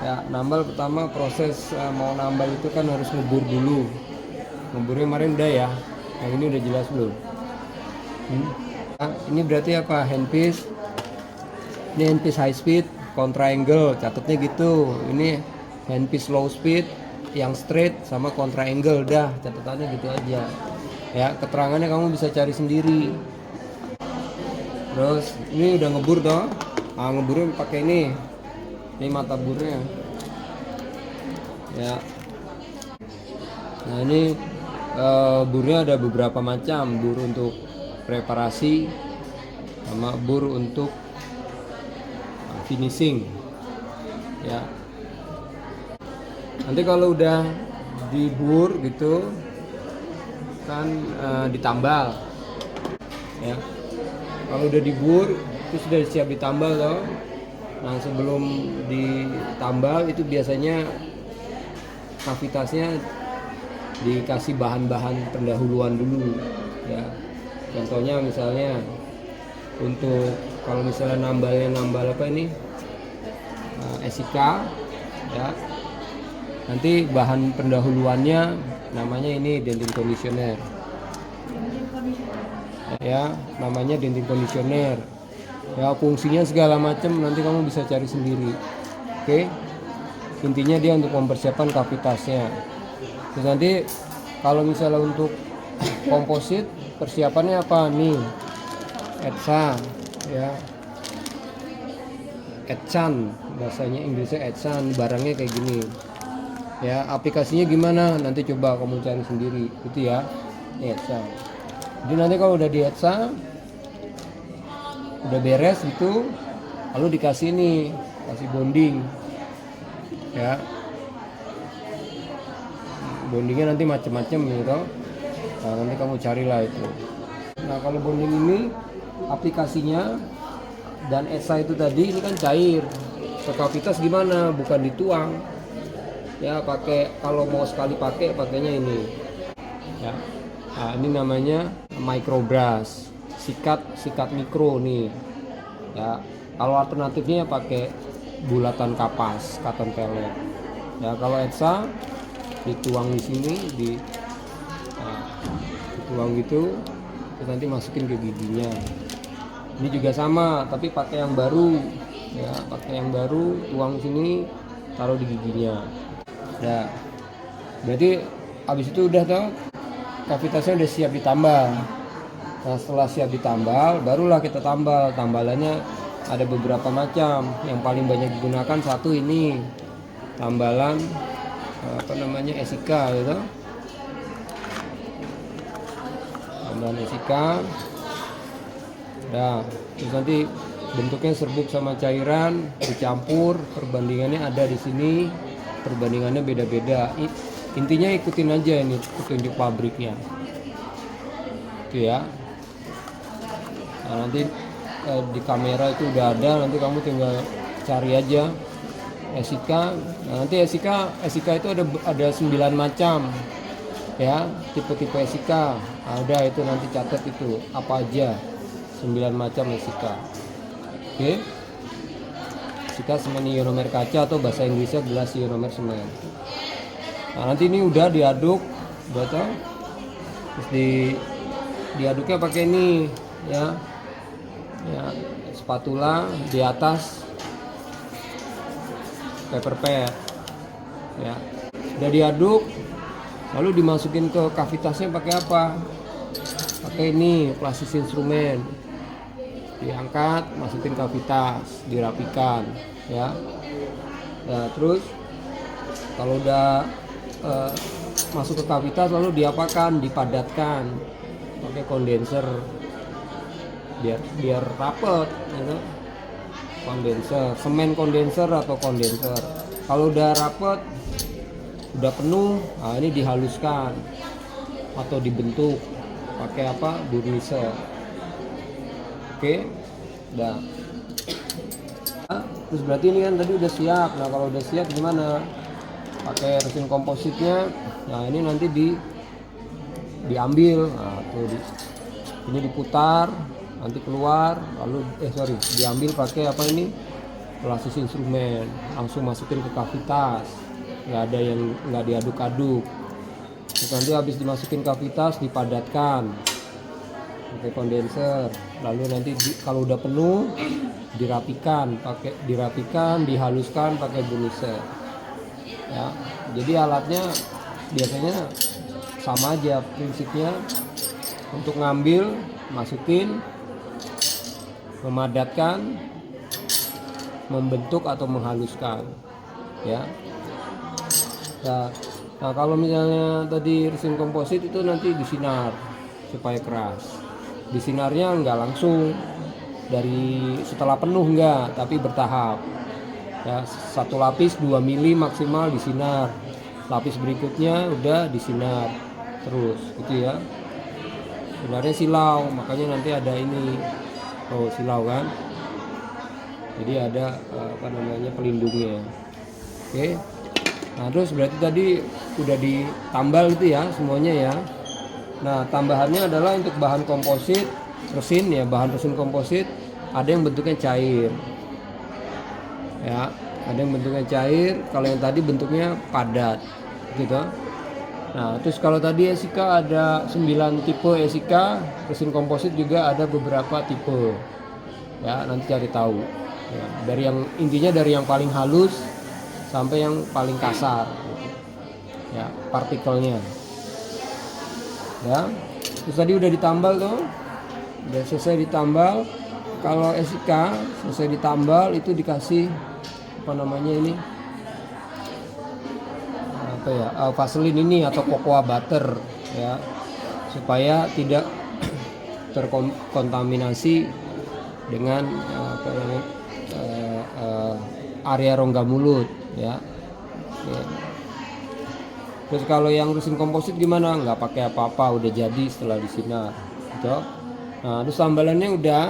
Ya, nambal pertama proses mau nambal itu kan harus ngebur dulu. Ngeburnya kemarin udah ya. Yang ini udah jelas belum? Nah, ini berarti apa? Handpiece. Ini handpiece high speed, contra angle, catatnya gitu. Ini handpiece low speed, yang straight sama contra angle, dah catatannya gitu aja. Ya, keterangannya kamu bisa cari sendiri. Terus ini udah ngebur toh. Nah, ngeburnya pakai ini mata burnya. Ya. Nah, ini burnya ada beberapa macam, bur untuk preparasi sama bur untuk finishing. Ya. Nanti kalau udah dibur gitu kan ditambal. Ya. Kalau udah dibur itu sudah siap ditambal loh. Nah, sebelum ditambal itu biasanya kavitasnya dikasih bahan-bahan pendahuluan dulu ya. Contohnya misalnya untuk kalau misalnya nambal apa ini SIK ya, nanti bahan pendahuluannya namanya ini dentin conditioner ya, namanya dentin conditioner ya. Fungsinya segala macam nanti kamu bisa cari sendiri. Oke, intinya dia untuk mempersiapkan kavitasnya. Terus nanti kalau misalnya untuk komposit persiapannya apa nih? Etsa ya, etsan bahasanya Inggrisnya, etsan. Barangnya kayak gini ya. Aplikasinya gimana nanti coba kamu cari sendiri itu ya. Etsa. Jadi nanti kalau udah di etsa, udah beres itu, lalu dikasih kasih bonding ya. Bondingnya nanti macem-macem gitu. Nah, nanti kamu carilah itu. Nah, kalau bonding ini aplikasinya dan esa itu tadi ini kan cair. Kavitas gimana? Bukan dituang. Ya, pakai kalau mau sekali pakainya ini. Ya. Nah, ini namanya microbrush. Sikat mikro nih. Ya, kalau alternatifnya pakai bulatan kapas, cotton pellet. Ya, kalau esa dituang di sini, dituang gitu, terus nanti masukin ke giginya. Ini juga sama, tapi pakai yang baru, ya, pakai yang baru, tuang sini, taruh di giginya. Ya, berarti habis itu udah tau, kavitasnya udah siap ditambal. Nah, setelah siap ditambal, barulah kita tambal. Tambalannya ada beberapa macam. Yang paling banyak digunakan satu ini, tambalan SIK gitu. Tambahan SIK. Nah, terus nanti bentuknya serbuk sama cairan dicampur, perbandingannya ada di sini. Perbandingannya beda-beda. Intinya ikutin aja ini petunjuk pabriknya. Itu ya. Nah, nanti di kamera itu udah ada, nanti kamu tinggal cari aja SIK. Nah, nanti SIK itu ada 9 macam ya, tipe-tipe SIK. Nah, udah itu nanti catat itu apa aja 9 macam SIK. Oke, SIK semen ionomer kaca atau bahasa Inggrisnya gelas ionomer semen. Nah, nanti ini udah diaduk, udah tau. Terus diaduknya pakai ini ya, spatula di atas paper pad ya. Udah diaduk, lalu dimasukin ke kavitasnya pakai apa? Pakai ini plastis instrumen, diangkat, masukin kavitas, dirapikan ya. Nah, terus kalau udah masuk ke kavitas lalu diapakan? Dipadatkan pakai kondenser biar rapet gitu. Kondenser, semen kondenser atau kondenser. Kalau udah rapet, udah penuh, nah ini dihaluskan atau dibentuk pakai apa? Burniser. Oke, udah. Terus berarti ini kan tadi udah siap. Nah, kalau udah siap gimana? Pakai resin kompositnya. Nah, ini nanti diambil. Nah, tuh ini diputar, nanti keluar, lalu diambil pakai apa ini? pelasis instrumen, langsung masukin ke kavitas, nggak ada yang nggak diaduk-aduk. Terus nanti habis dimasukin kavitas dipadatkan pakai kondenser, lalu nanti kalau udah penuh dirapikan, dihaluskan pakai burniser. Ya, jadi alatnya biasanya sama aja prinsipnya, untuk ngambil, masukin, memadatkan, membentuk atau menghaluskan, ya. Nah, kalau misalnya tadi resin komposit itu nanti disinar supaya keras. Disinarnya nggak langsung dari setelah penuh, enggak, tapi bertahap. Ya, satu lapis 2 mili maksimal disinar, lapis berikutnya udah disinar terus, gitu ya. Sebenarnya silau, makanya nanti ada ini, silau kan. Jadi ada pelindungnya. Oke. Nah, terus berarti tadi udah ditambal gitu ya semuanya ya. Nah, tambahannya adalah untuk bahan komposit resin ya, bahan resin komposit ada yang bentuknya cair. Ya, ada yang bentuknya cair, kalau yang tadi bentuknya padat gitu. Nah, terus kalau tadi esika ada 9 tipe esika, resin komposit juga ada beberapa tipe. Ya, nanti cari tahu. Ya, dari yang intinya dari yang paling halus sampai yang paling kasar gitu. Ya, partikelnya. Ya. Terus tadi udah ditambal tuh. Udah selesai ditambal. Kalau esika selesai ditambal itu dikasih vaselin ini atau cocoa butter ya, supaya tidak terkontaminasi dengan area rongga mulut ya. Terus kalau yang resin komposit gimana? Nggak pakai apa-apa, udah jadi setelah disinar gitu. Nah, terus tambalannya udah.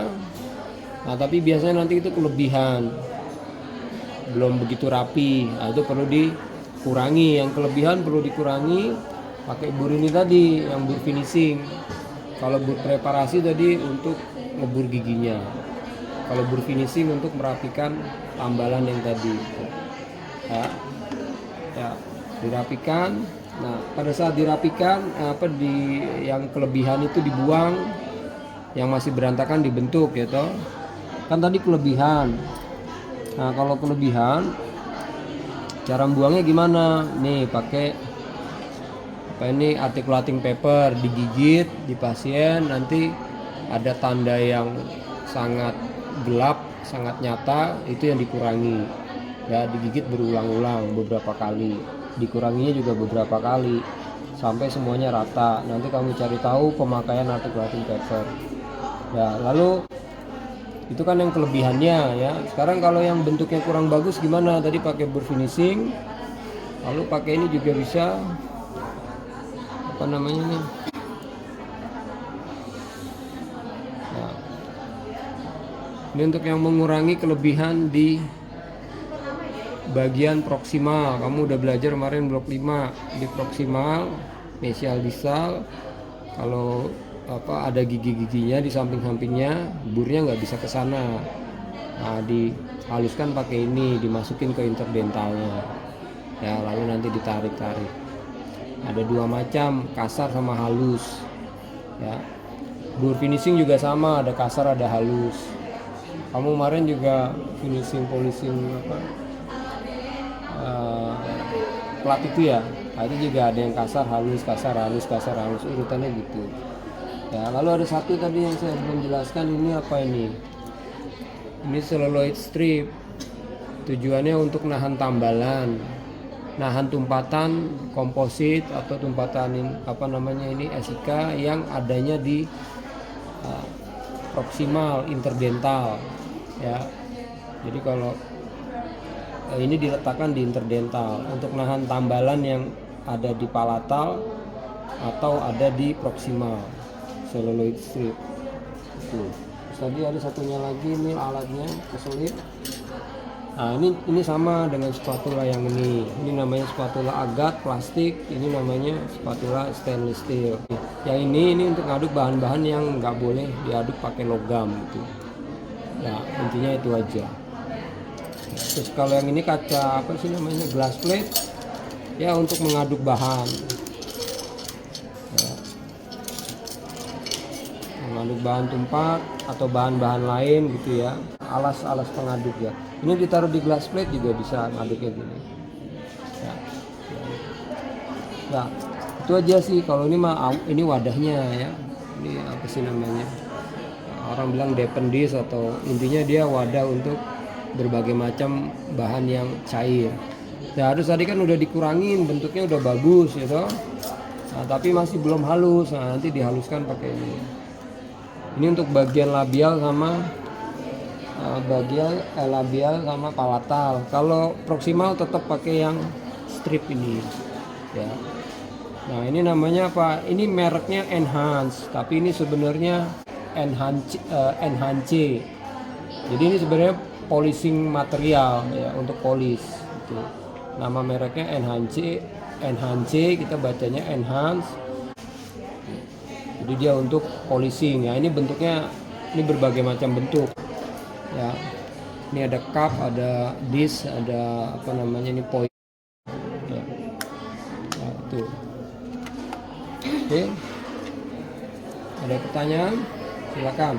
Nah, tapi biasanya nanti itu kelebihan, belum begitu rapi. Nah, itu perlu dikurangi. Yang kelebihan perlu dikurangi pakai bur ini tadi, yang bur finishing. Kalau bur preparasi tadi untuk ngebur giginya. Kalau bur finishing untuk merapikan tambalan yang tadi. Ya, dirapikan. Nah, pada saat dirapikan yang kelebihan itu dibuang, yang masih berantakan dibentuk ya toh. Kan tadi kelebihan. Nah, kalau kelebihan cara membuangnya gimana? Nih pakai articulating paper, digigit di pasien, nanti ada tanda yang sangat gelap, sangat nyata, itu yang dikurangi. Ya, digigit berulang-ulang beberapa kali. Dikuranginya juga beberapa kali sampai semuanya rata. Nanti kamu cari tahu pemakaian articulating paper. Ya, lalu itu kan yang kelebihannya ya. Sekarang kalau yang bentuknya kurang bagus gimana? Tadi pakai bur finishing, lalu pakai ini juga bisa Nah, ini untuk yang mengurangi kelebihan di bagian proksimal. Kamu udah belajar kemarin blok 5 di proksimal, mesial distal. Kalau ada gigi-giginya di samping-sampingnya, burnya nggak bisa ke sana. Nah, dihaluskan pakai ini, dimasukin ke interdentalnya. Ya, lalu nanti ditarik-tarik. Ada 2 macam, kasar sama halus. Ya. Bur finishing juga sama, ada kasar, ada halus. Kamu kemarin juga polishing plat itu ya. Nah, itu juga ada yang kasar, halus, urutannya gitu. Ya, lalu ada satu tadi yang saya belum jelaskan, ini apa ini? Ini celluloid strip. Tujuannya untuk nahan tambalan, nahan tumpatan komposit atau tumpatan esika yang adanya di proksimal interdental ya. Jadi kalau ini diletakkan di interdental untuk nahan tambalan yang ada di palatal atau ada di proksimal celluloid strip. Terus tadi ada satunya lagi, ini alatnya keselip. Nah, ini sama dengan spatula yang ini. Ini namanya spatula agat plastik, ini namanya spatula stainless steel. Yang ini untuk ngaduk bahan-bahan yang nggak boleh diaduk pakai logam gitu. Ya, intinya itu aja. Terus kalau yang ini kaca apa sih namanya, glass plate, ya untuk mengaduk bahan, ya, mengaduk bahan tumpah atau bahan-bahan lain gitu ya, alas pengaduk ya. Ini ditaruh di glass plate juga bisa ngaduknya gini ya. Nah, itu aja sih. Kalau ini mah ini wadahnya ya, ini apa sih namanya, orang bilang Depen dish, atau intinya dia wadah untuk berbagai macam bahan yang cair. Nah, harus tadi kan udah dikurangin, bentuknya udah bagus gitu. Nah, tapi masih belum halus. Nah, nanti dihaluskan pakai ini. Ini untuk bagian labial sama labial sama palatal. Kalau proksimal tetap pakai yang strip ini ya. Nah, ini namanya apa? Ini mereknya Enhance, tapi ini sebenarnya Enhance. Jadi ini sebenarnya polishing material ya, untuk polish itu. Nama mereknya Enhance, kita bacanya Enhance. Jadi dia untuk polishing ya. Ini bentuknya, ini berbagai macam bentuk ya. Ini ada cup, ada dish, ada apa namanya, ini point ya. Nah, itu. Oke, ada pertanyaan? Silakan.